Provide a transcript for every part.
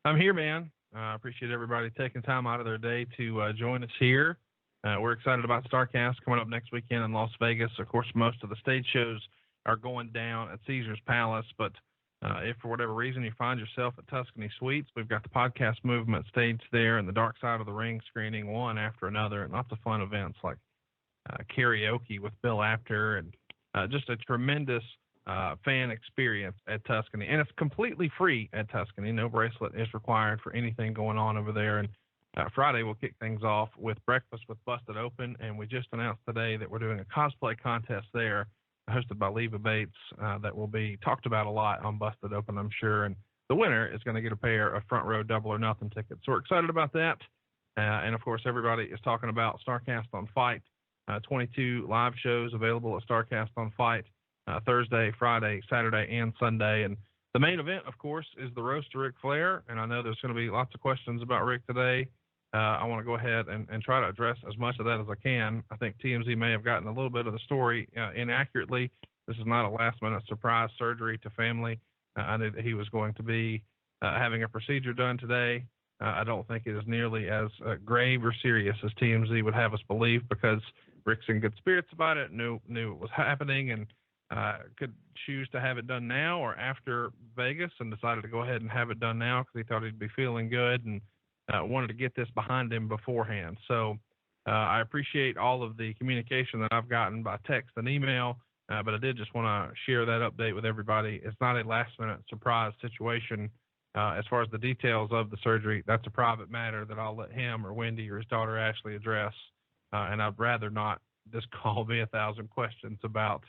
I'm here, man. I appreciate everybody taking time out of their day to join us here. We're excited about Starrcast coming up next weekend in Las Vegas. Of course, most of the stage shows are going down at Caesars Palace, but if for whatever reason you find yourself at Tuscany Suites, we've got the podcast movement staged there and the Dark Side of the Ring screening one after another, and lots of fun events like karaoke with Bill Apter and just a tremendous fan experience at Tuscany. And it's completely free at Tuscany. No bracelet is required for anything going on over there. And Friday we'll kick things off with Breakfast with Busted Open, and we just announced today that we're doing a cosplay contest there hosted by Leva Bates that will be talked about a lot on Busted Open, I'm sure. And the winner is going to get a pair of front row Double or Nothing tickets. So we're excited about that. And, of course, everybody is talking about Starrcast on Fight. 22 live shows available at Starrcast on Fight Thursday, Friday, Saturday, and Sunday. And the main event, of course, is the roast to Ric Flair. And I know there's going to be lots of questions about Ric today. I want to go ahead and try to address as much of that as I can. I think TMZ may have gotten a little bit of the story inaccurately. This is not a last-minute surprise surgery to family. I knew that he was going to be having a procedure done today. I don't think it is nearly as grave or serious as TMZ would have us believe, because Ric's in good spirits about it, knew it was happening, and could choose to have it done now or after Vegas, and decided to go ahead and have it done now because he thought he'd be feeling good and wanted to get this behind him beforehand. So I appreciate all of the communication that I've gotten by text and email, but I did just want to share that update with everybody. It's not a last-minute surprise situation. As far as the details of the surgery, that's a private matter that I'll let him or Wendy or his daughter Ashley address, and I'd rather not just call me 1,000 questions about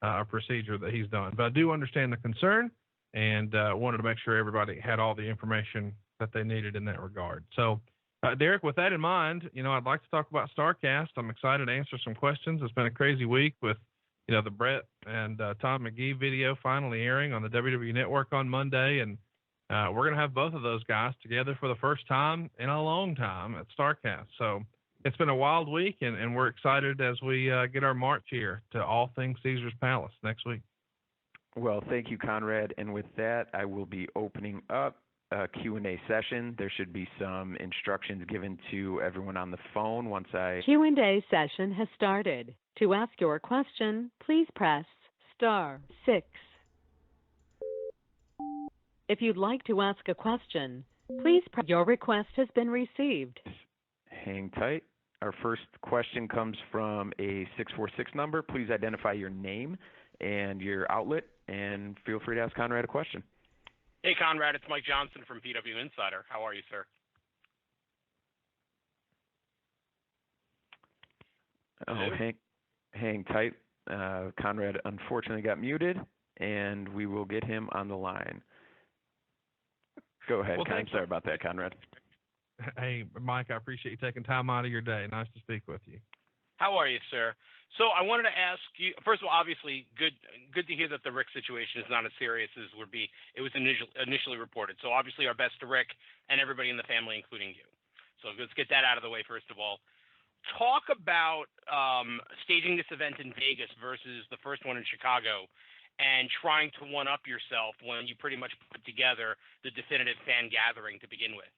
a procedure that he's done. But I do understand the concern, and wanted to make sure everybody had all the information that they needed in that regard. So, Derek, with that in mind, I'd like to talk about Starrcast. I'm excited to answer some questions. It's been a crazy week with, the Brett and Tom McGee video finally airing on the WWE Network on Monday, and we're going to have both of those guys together for the first time in a long time at Starrcast. So it's been a wild week, and we're excited as we get our march here to all things Caesars Palace next week. Well, thank you, Conrad. And with that, I will be opening up a Q&A session. There should be some instructions given to everyone on the phone once Q&A session has started. To ask your question, please press *6. If you'd like to ask a question, please press. Your request has been received. Hang tight. Our first question comes from a 646 number. Please identify your name and your outlet, and feel free to ask Conrad a question. Hey, Conrad, it's Mike Johnson from PW Insider. How are you, sir? Oh, hang tight. Conrad unfortunately got muted, and we will get him on the line. Go ahead. I'm sorry about that, Conrad. Hey, Mike, I appreciate you taking time out of your day. Nice to speak with you. How are you, sir? So I wanted to ask you, first of all, obviously, good to hear that the Ric situation is not as serious as it was initially reported. So obviously our best to Ric and everybody in the family, including you. So let's get that out of the way, first of all. Talk about staging this event in Vegas versus the first one in Chicago and trying to one-up yourself when you pretty much put together the definitive fan gathering to begin with.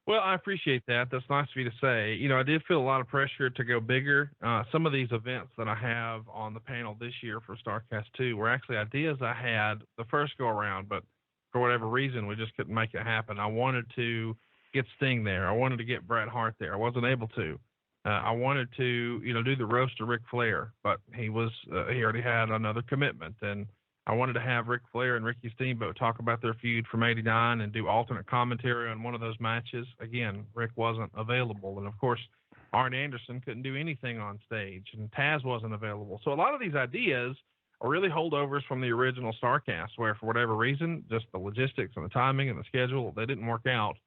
Well, I appreciate that. That's nice of you to say. I did feel a lot of pressure to go bigger. Some of these events that I have on the panel this year for Starrcast 2 were actually ideas I had the first go-around, but for whatever reason, we just couldn't make it happen. I wanted to get Sting there. I wanted to get Bret Hart there. I wasn't able to. I wanted to, do the roast to Ric Flair, but he already had another commitment, and I wanted to have Ric Flair and Ricky Steamboat talk about their feud from '89 and do alternate commentary on one of those matches. Again, Ric wasn't available, and of course, Arn Anderson couldn't do anything on stage, and Taz wasn't available. So a lot of these ideas are really holdovers from the original Starrcast, where for whatever reason, just the logistics and the timing and the schedule, they didn't work out.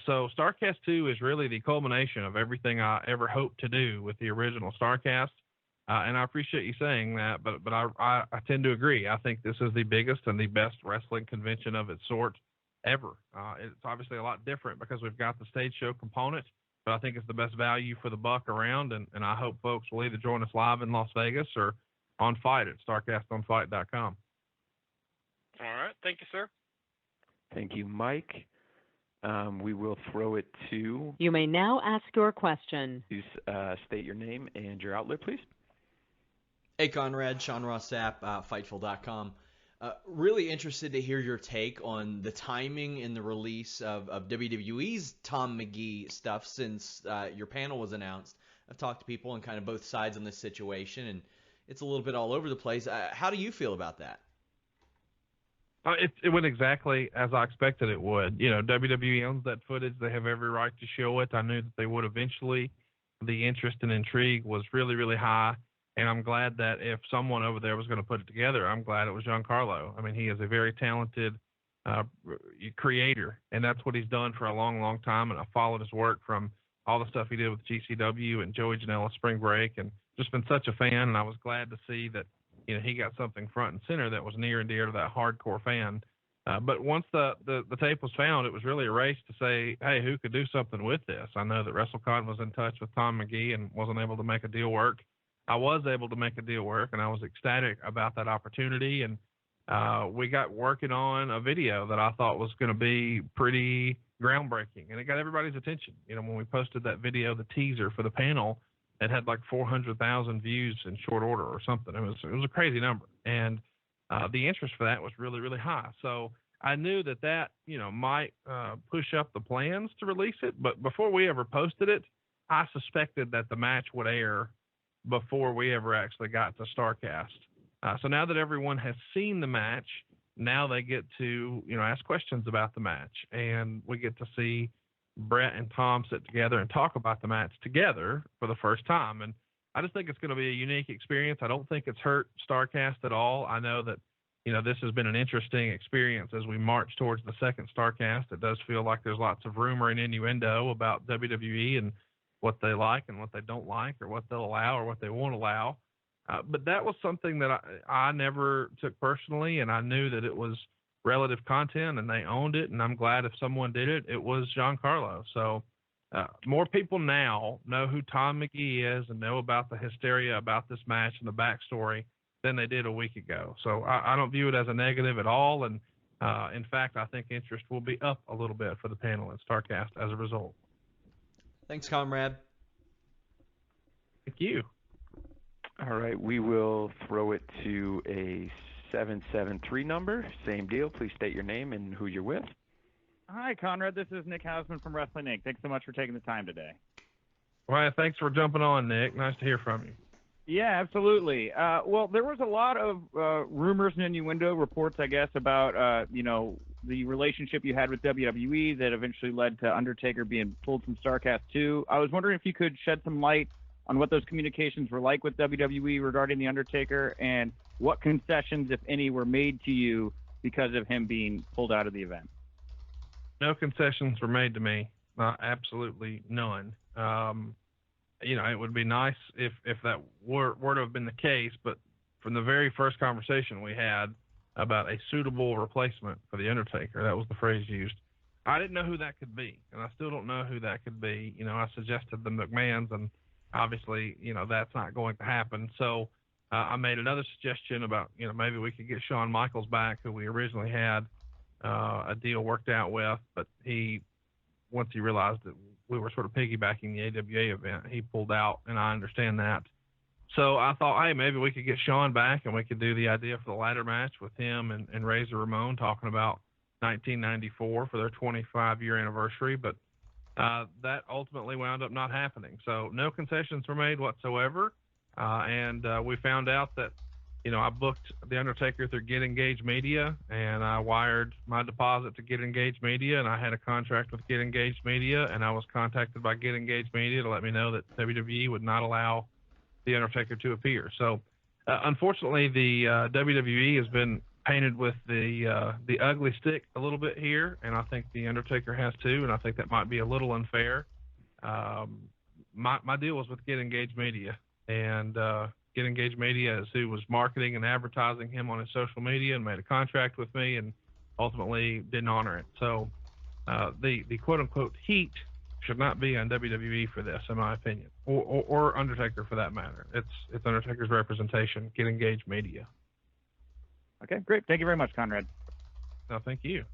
So Starrcast 2 is really the culmination of everything I ever hoped to do with the original Starrcast. And I appreciate you saying that, but I tend to agree. I think this is the biggest and the best wrestling convention of its sort ever. It's obviously a lot different because we've got the stage show component, but I think it's the best value for the buck around, and I hope folks will either join us live in Las Vegas or on Fight at StarrcastOnFight.com. All right. Thank you, sir. Thank you, Mike. We will throw it to... You may now ask your question. Please state your name and your outlet, please. Hey, Conrad, Sean Ross Sapp, Fightful.com. Really interested to hear your take on the timing and the release of WWE's Tom McGee stuff since your panel was announced. I've talked to people on kind of both sides on this situation, and it's a little bit all over the place. How do you feel about that? It went exactly as I expected it would. You know, WWE owns that footage. They have every right to show it. I knew that they would eventually. The interest and intrigue was really, really high. And I'm glad that if someone over there was going to put it together, I'm glad it was Giancarlo. I mean, he is a very talented creator, and that's what he's done for a long, long time. And I followed his work from all the stuff he did with GCW and Joey Janela Spring Break, and just been such a fan. And I was glad to see that, you know, he got something front and center that was near and dear to that hardcore fan. But once the tape was found, it was really a race to say, hey, who could do something with this? I know that WrestleCon was in touch with Tom McGee and wasn't able to make a deal work. I was able to make a deal work, and I was ecstatic about that opportunity. And we got working on a video that I thought was going to be pretty groundbreaking, and it got everybody's attention. You know, when we posted that video, the teaser for the panel, it had like 400,000 views in short order or something. It was a crazy number, and the interest for that was really, really high. So I knew that you know might push up the plans to release it, but before we ever posted it, I suspected that the match would air before we ever actually got to Starrcast. So now that everyone has seen the match, now they get to, you know, ask questions about the match, and we get to see Brett and Tom sit together and talk about the match together for the first time. And I just think it's going to be a unique experience. I don't think it's hurt Starrcast at all. I know that, you know, this has been an interesting experience as we march towards the second Starrcast. It does feel like there's lots of rumor and innuendo about WWE and what they like and what they don't like, or what they'll allow or what they won't allow. But that was something that I never took personally, and I knew that it was relative content and they owned it, and I'm glad if someone did it, it was Giancarlo. So more people now know who Tom McGee is and know about the hysteria about this match and the backstory than they did a week ago. So I don't view it as a negative at all, and in fact, I think interest will be up a little bit for the panel in Starrcast as a result. Thanks, Conrad. Thank you. All right, we will throw it to a 773 number. Same deal. Please state your name and who you're with. Hi, Conrad. This is Nick Hausman from Wrestling Inc. Thanks so much for taking the time today. Well, thanks for jumping on, Nick. Nice to hear from you. Yeah, absolutely. Well, there was a lot of rumors and innuendo reports, I guess, about, you know, the relationship you had with WWE that eventually led to Undertaker being pulled from Starrcast 2. I was wondering if you could shed some light on what those communications were like with WWE regarding The Undertaker, and what concessions, if any, were made to you because of him being pulled out of the event. No concessions were made to me. Absolutely none. You know, it would be nice if that were to have been the case, but from the very first conversation we had about a suitable replacement for The Undertaker, that was the phrase used, I didn't know who that could be, and I still don't know who that could be. You know, I suggested the McMahons, and obviously, you know, that's not going to happen. So I made another suggestion about, you know, maybe we could get Shawn Michaels back, who we originally had a deal worked out with, but once he realized that we were sort of piggybacking the AWA event, he pulled out, and I understand that. So I thought, hey, maybe we could get Shawn back, and we could do the idea for the ladder match with him and Razor Ramon talking about 1994 for their 25-year anniversary. But that ultimately wound up not happening. So no concessions were made whatsoever. And we found out that, you know, I booked The Undertaker through Get Engaged Media, and I wired my deposit to Get Engaged Media, and I had a contract with Get Engaged Media, and I was contacted by Get Engaged Media to let me know that WWE would not allow The Undertaker to appear. So unfortunately, the WWE has been painted with the ugly stick a little bit here, and I think The Undertaker has too, and I think that might be a little unfair. My deal was with Get Engaged Media, and Get Engaged Media is who was marketing and advertising him on his social media and made a contract with me and ultimately didn't honor it. So the quote-unquote heat should not be on WWE for this, in my opinion, or Undertaker for that matter. It's Undertaker's representation, Get Engaged Media. Okay, great. Thank you very much, Conrad. No, thank you.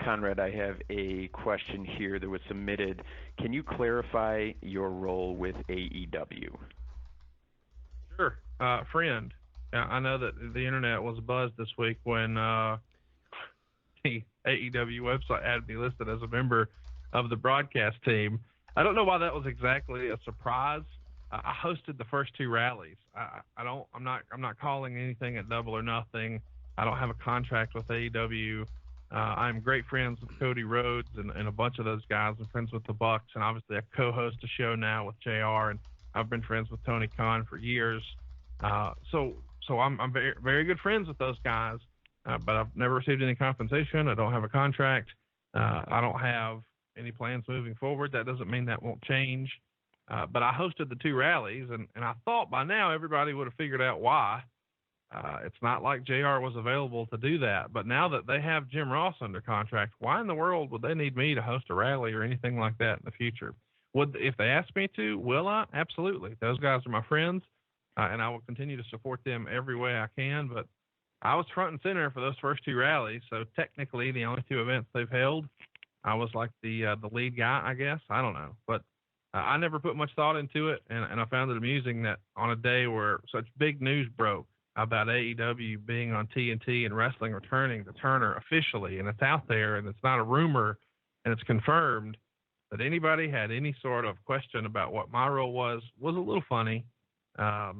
Conrad, I have a question here that was submitted. Can you clarify your role with AEW? Sure. Friend. I know that the internet was buzzed this week when the AEW website had me listed as a member of the broadcast team. I don't know why that was exactly a surprise. I hosted the first two rallies. I'm not calling anything at Double or Nothing. I don't have a contract with AEW. I'm great friends with Cody Rhodes and a bunch of those guys. I'm friends with the Bucks, and obviously I co-host a show now with JR, and I've been friends with Tony Khan for years. So I'm very, very good friends with those guys, but I've never received any compensation. I don't have a contract. I don't have any plans moving forward. That doesn't mean that won't change. But I hosted the two rallies, and I thought by now everybody would have figured out why. It's not like JR was available to do that. But now that they have Jim Ross under contract, why in the world would they need me to host a rally or anything like that in the future? If they ask me to, will I? Absolutely. Those guys are my friends, and I will continue to support them every way I can. But I was front and center for those first two rallies, so technically the only two events they've held, I was like the lead guy, I guess. I don't know. But I never put much thought into it, and I found it amusing that on a day where such big news broke about AEW being on TNT and wrestling returning to Turner officially, and it's out there, and it's not a rumor, and it's confirmed, that anybody had any sort of question about what my role was a little funny. I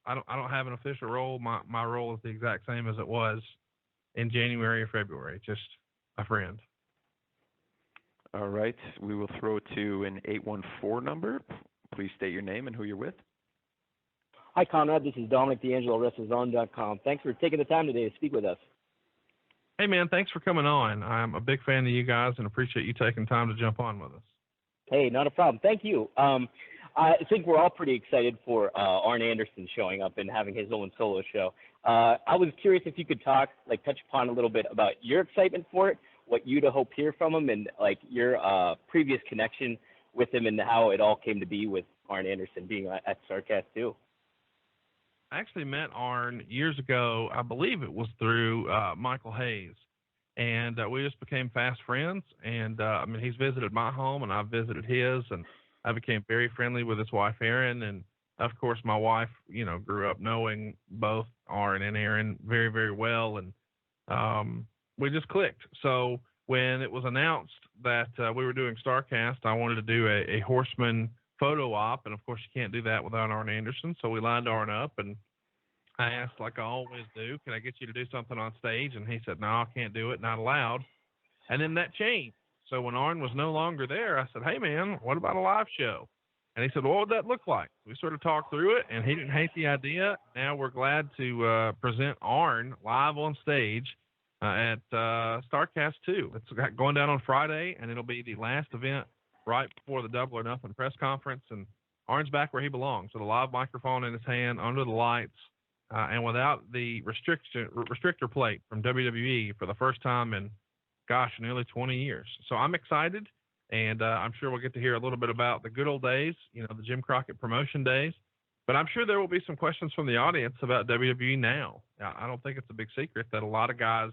don't have an official role. My role is the exact same as it was in January or February, just a friend. All right. We will throw to an 814 number. Please state your name and who you're with. Hi, Conrad. This is Dominic D'Angelo, WrestleZone.com. Thanks for taking the time today to speak with us. Hey, man, thanks for coming on. I'm a big fan of you guys and appreciate you taking time to jump on with us. Hey, not a problem. Thank you. I think we're all pretty excited for Arn Anderson showing up and having his own solo show. I was curious if you could touch upon a little bit about your excitement for it, what you'd hope to hear from him, and your previous connection with him and how it all came to be with Arn Anderson being at Starrcast too. I actually met Arn years ago. I believe it was through Michael Hayes, and we just became fast friends. And he's visited my home, and I've visited his, and I became very friendly with his wife, Erin. And of course, my wife, grew up knowing both Arn and Erin very, very well, and we just clicked. So when it was announced that we were doing Starrcast, I wanted to do a Horseman photo op, and of course you can't do that without Arn Anderson, so we lined Arn up, and I asked, like I always do, can I get you to do something on stage? And he said, no, I can't do it, not allowed. And then that changed. So when Arn was no longer there, I said, hey man, what about a live show? And he said, what would that look like? We sort of talked through it, and he didn't hate the idea. Now we're glad to present Arn live on stage at Starrcast 2. It's going down on Friday, and it'll be the last event right before the Double or Nothing press conference. And Arn's back where he belongs, with a live microphone in his hand, under the lights, and without the restrictor plate from WWE for the first time in, nearly 20 years. So I'm excited, and I'm sure we'll get to hear a little bit about the good old days, the Jim Crockett promotion days. But I'm sure there will be some questions from the audience about WWE now. I don't think it's a big secret that a lot of guys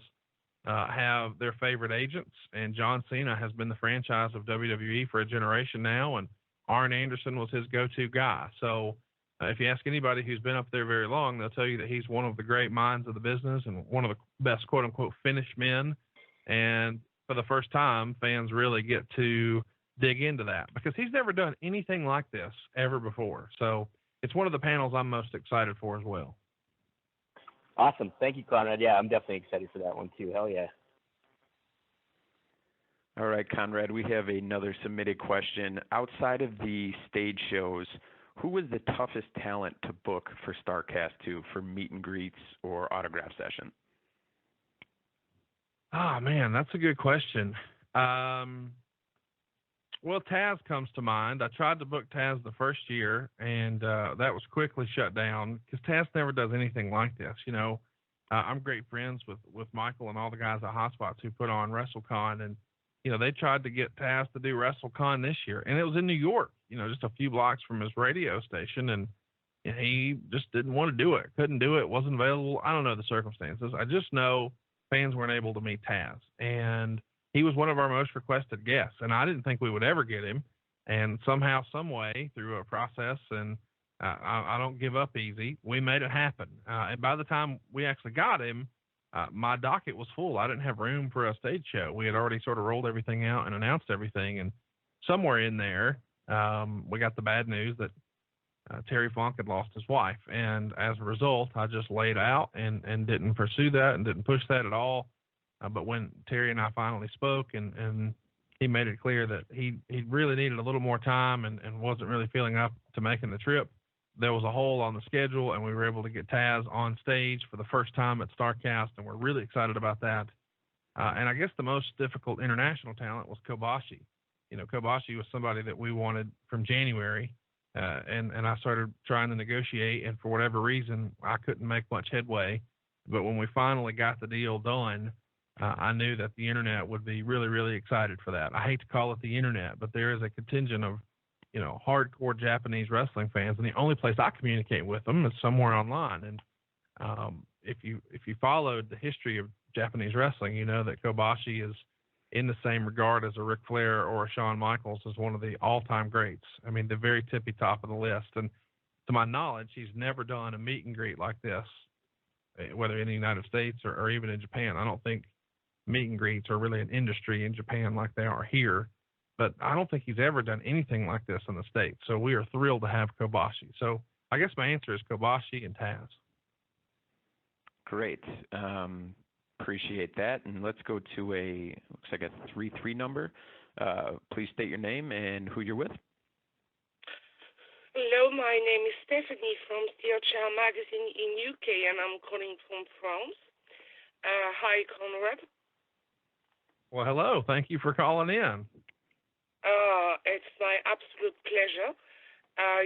have their favorite agents, and John Cena has been the franchise of WWE for a generation now, and Arn Anderson was his go-to guy. So if you ask anybody who's been up there very long, they'll tell you that he's one of the great minds of the business and one of the best quote-unquote finish men. And for the first time, fans really get to dig into that, because he's never done anything like this ever before. So it's one of the panels I'm most excited for as well. Awesome. Thank you, Conrad. Yeah, I'm definitely excited for that one too. Hell yeah. All right, Conrad, we have another submitted question. Outside of the stage shows, who was the toughest talent to book for Starrcast 2 for meet and greets or autograph session? Oh, man, that's a good question. Well, Taz comes to mind. I tried to book Taz the first year, and that was quickly shut down because Taz never does anything like this. I'm great friends with Michael and all the guys at Hotspots who put on WrestleCon, and they tried to get Taz to do WrestleCon this year, and it was in New York, just a few blocks from his radio station, and he just didn't want to do it, couldn't do it, wasn't available. I don't know the circumstances. I just know fans weren't able to meet Taz, and he was one of our most requested guests, and I didn't think we would ever get him. And somehow, some way, through a process, and I don't give up easy, we made it happen. And by the time we actually got him, my docket was full. I didn't have room for a stage show. We had already sort of rolled everything out and announced everything. And somewhere in there, we got the bad news that Terry Funk had lost his wife. And as a result, I just laid out and didn't pursue that and didn't push that at all. But when Terry and I finally spoke and he made it clear that he really needed a little more time and wasn't really feeling up to making the trip, there was a hole on the schedule, and we were able to get Taz on stage for the first time at Starrcast, and we're really excited about that. And I guess the most difficult international talent was Kobashi. Kobashi was somebody that we wanted from January, and I started trying to negotiate, and for whatever reason, I couldn't make much headway. But when we finally got the deal done, I knew that the internet would be really, really excited for that. I hate to call it the internet, but there is a contingent of, hardcore Japanese wrestling fans, and the only place I communicate with them is somewhere online. And if you followed the history of Japanese wrestling, you know that Kobashi is in the same regard as a Ric Flair or a Shawn Michaels as one of the all-time greats. I mean, the very tippy top of the list. And to my knowledge, he's never done a meet and greet like this, whether in the United States or even in Japan. I don't think meet and greets are really an industry in Japan like they are here, but I don't think he's ever done anything like this in the States. So we are thrilled to have Kobashi. So I guess my answer is Kobashi and Taz. Great. Appreciate that. And let's go to looks like a 3-3 number. Please state your name and who you're with. Hello, my name is Stephanie from Starrcast magazine in UK, and I'm calling from France. Hi, Conrad. Well, hello. Thank you for calling in. It's my absolute pleasure.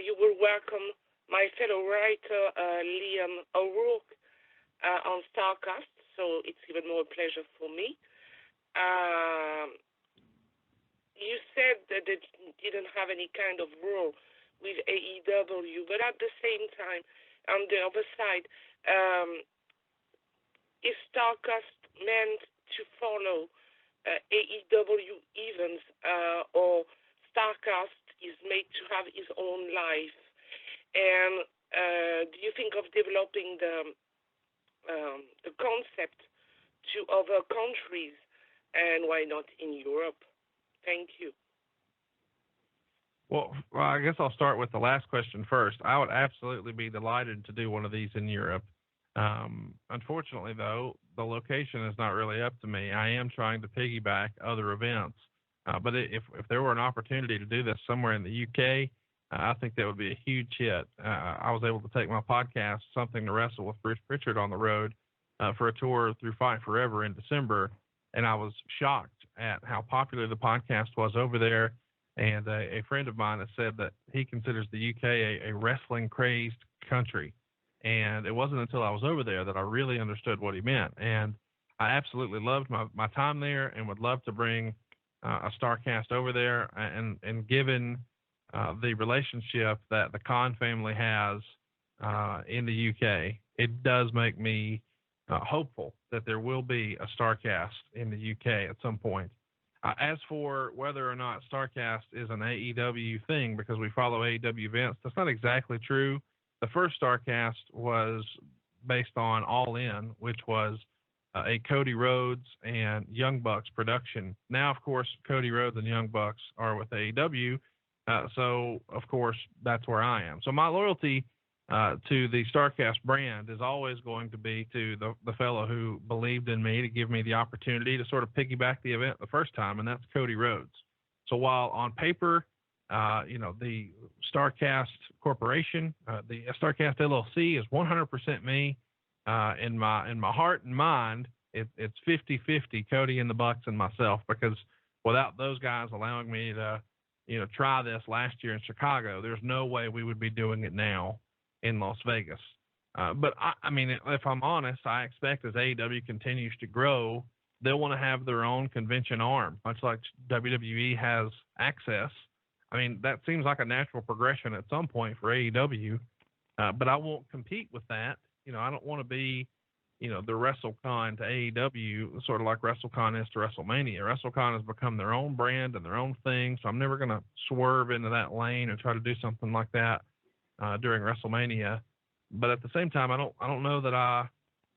You will welcome my fellow writer, Liam O'Rourke, on Starrcast, so it's even more a pleasure for me. You said that it didn't have any kind of rule with AEW, but at the same time, on the other side, is Starrcast meant to follow AEW events, or Starrcast is made to have its own life? And do you think of developing the concept to other countries, and why not in Europe? Thank you. Well, I guess I'll start with the last question first. I would absolutely be delighted to do one of these in Europe. Unfortunately, though, the location is not really up to me. I am trying to piggyback other events. But if there were an opportunity to do this somewhere in the UK, I think that would be a huge hit. I was able to take my podcast, Something to Wrestle with Bruce Pritchard, on the road for a tour through Fight Forever in December, and I was shocked at how popular the podcast was over there. And a friend of mine has said that he considers the UK a wrestling-crazed country. And it wasn't until I was over there that I really understood what he meant. And I absolutely loved my time there and would love to bring a Starrcast over there. And given the relationship that the Khan family has in the UK, it does make me hopeful that there will be a Starrcast in the UK at some point. As for whether or not Starrcast is an AEW thing because we follow AEW events, that's not exactly true. The first Starrcast was based on All In, which was a Cody Rhodes and Young Bucks production. Now, of course, Cody Rhodes and Young Bucks are with AEW, so, of course, that's where I am. So my loyalty to the Starrcast brand is always going to be to the fellow who believed in me to give me the opportunity to sort of piggyback the event the first time, and that's Cody Rhodes. So while on paper, the Starrcast Corporation, the Starrcast LLC is 100% me, in my heart and mind, it's 50-50 Cody and the Bucks and myself, because without those guys allowing me to, try this last year in Chicago, there's no way we would be doing it now in Las Vegas. But I mean, if I'm honest, I expect as AEW continues to grow, they'll want to have their own convention arm, much like WWE has Access. I mean, that seems like a natural progression at some point for AEW, but I won't compete with that. I don't want to be the WrestleCon to AEW, sort of like WrestleCon is to WrestleMania. WrestleCon has become their own brand and their own thing, so I'm never going to swerve into that lane and try to do something like that during WrestleMania. But at the same time, I don't know that I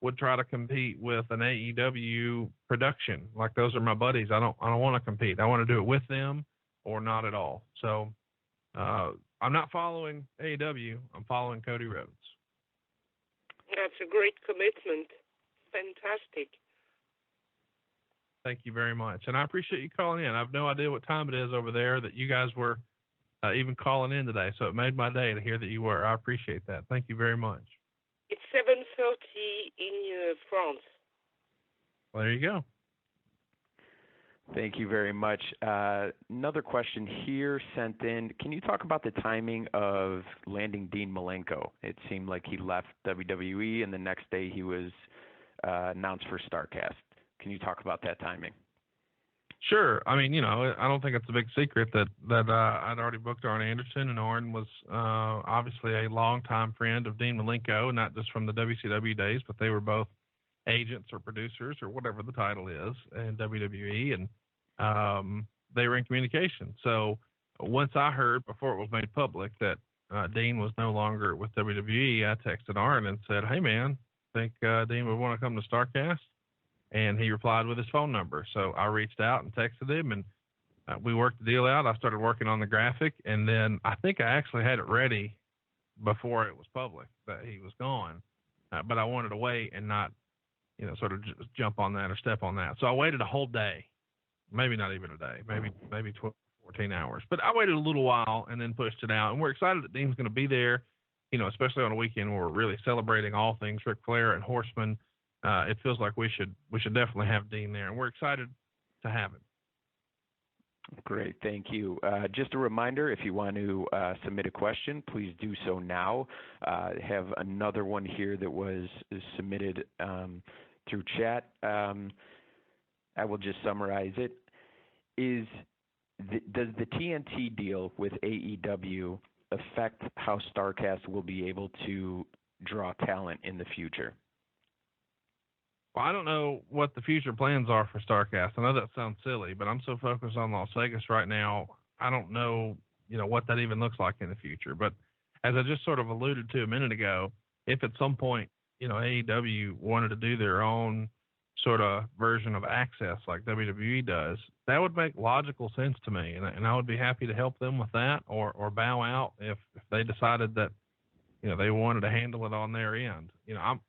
would try to compete with an AEW production. Like, those are my buddies. I don't want to compete. I want to do it with them or not at all. So I'm not following AEW. I'm following Cody Rhodes. That's a great commitment. Fantastic. Thank you very much. And I appreciate you calling in. I have no idea what time it is over there that you guys were even calling in today, so it made my day to hear that you were. I appreciate that. Thank you very much. It's 7:30 in France. Well, there you go. Thank you very much. Another question here sent in. Can you talk about the timing of landing Dean Malenko? It seemed like he left WWE, and the next day he was announced for Starrcast. Can you talk about that timing? Sure. I mean, I don't think it's a big secret that I'd already booked Arn Anderson, and Arn was obviously a longtime friend of Dean Malenko, not just from the WCW days, but they were both agents or producers or whatever the title is in WWE, and they were in communication. So once I heard, before it was made public, that Dean was no longer with WWE, I texted Arn and said, "Hey man, think Dean would want to come to Starrcast?" And he replied with his phone number. So I reached out and texted him, and we worked the deal out. I started working on the graphic, and then I think I actually had it ready before it was public that he was gone. But I wanted to wait and not sort of jump on that or step on that. So I waited a whole day, maybe not even a day, maybe 12, 14 hours. But I waited a little while and then pushed it out. And we're excited that Dean's going to be there, especially on a weekend where we're really celebrating all things Ric Flair and Horseman. It feels like we should definitely have Dean there, and we're excited to have him. Great, thank you. Just a reminder, if you want to submit a question, please do so now. Have another one here that was submitted through chat. I will just summarize it. Does the TNT deal with AEW affect how Starrcast will be able to draw talent in the future? Well, I don't know what the future plans are for Starrcast. I know that sounds silly, but I'm so focused on Las Vegas right now, I don't know, what that even looks like in the future. But as I just sort of alluded to a minute ago, if at some point, AEW wanted to do their own sort of version of Access like WWE does, that would make logical sense to me. And I would be happy to help them with that or bow out if they decided that, they wanted to handle it on their end.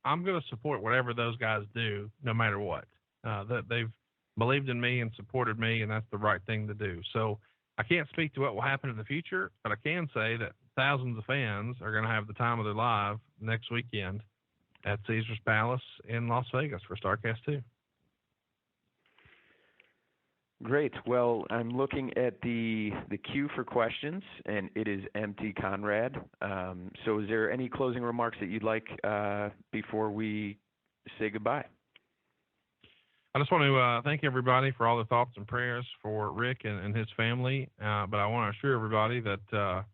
I'm going to support whatever those guys do, no matter what. That they've believed in me and supported me, and that's the right thing to do. So I can't speak to what will happen in the future, but I can say that thousands of fans are going to have the time of their life next weekend at Caesars Palace in Las Vegas for Starrcast 2. Great. Well, I'm looking at the queue for questions, and it is empty, Conrad. So is there any closing remarks that you'd like before we say goodbye? I just want to thank everybody for all the thoughts and prayers for Rick and his family. But I want to assure everybody that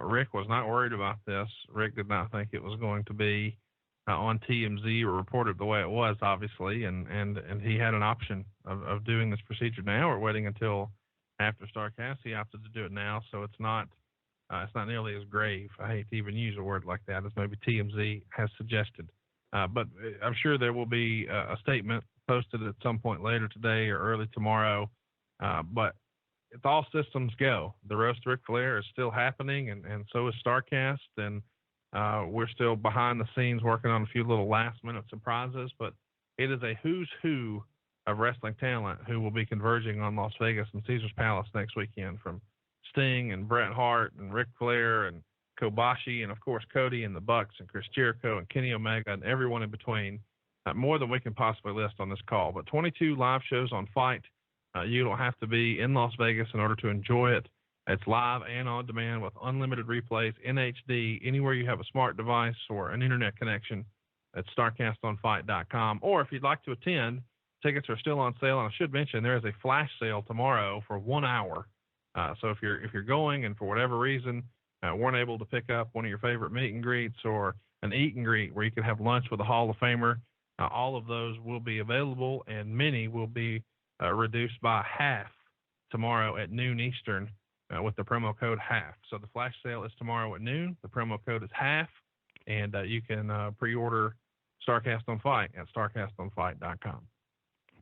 Rick was not worried about this. Rick did not think it was going to be on TMZ or reported the way it was, obviously, and he had an option of doing this procedure now or waiting until after Starrcast. He opted to do it now, so it's not nearly as grave. I hate to even use a word like that, as maybe TMZ has suggested. But I'm sure there will be a statement posted at some point later today or early tomorrow. But it's all systems go. The roast of Ric Flair is still happening, and so is Starrcast, and we're still behind the scenes working on a few little last-minute surprises, but it is a who's who of wrestling talent who will be converging on Las Vegas and Caesars Palace next weekend, from Sting and Bret Hart and Ric Flair and Kobashi and, of course, Cody and the Bucks and Chris Jericho and Kenny Omega and everyone in between. More than we can possibly list on this call. But 22 live shows on Fight. You don't have to be in Las Vegas in order to enjoy it. It's live and on demand with unlimited replays in HD anywhere you have a smart device or an internet connection at StarrcastOnFight.com. Or if you'd like to attend, tickets are still on sale. And I should mention there is a flash sale tomorrow for 1 hour. So if you're going and for whatever reason weren't able to pick up one of your favorite meet and greets or an eat and greet where you could have lunch with a Hall of Famer, All of those will be available, and many will be reduced by half tomorrow at noon Eastern with the promo code HALF. So the flash sale is tomorrow at noon. The promo code is HALF, and you can pre-order Starrcast on Fight at starrcastonfight.com.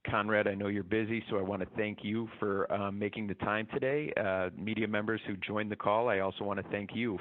Conrad, I know you're busy, so I want to thank you for making the time today. Media members who joined the call, I also want to thank you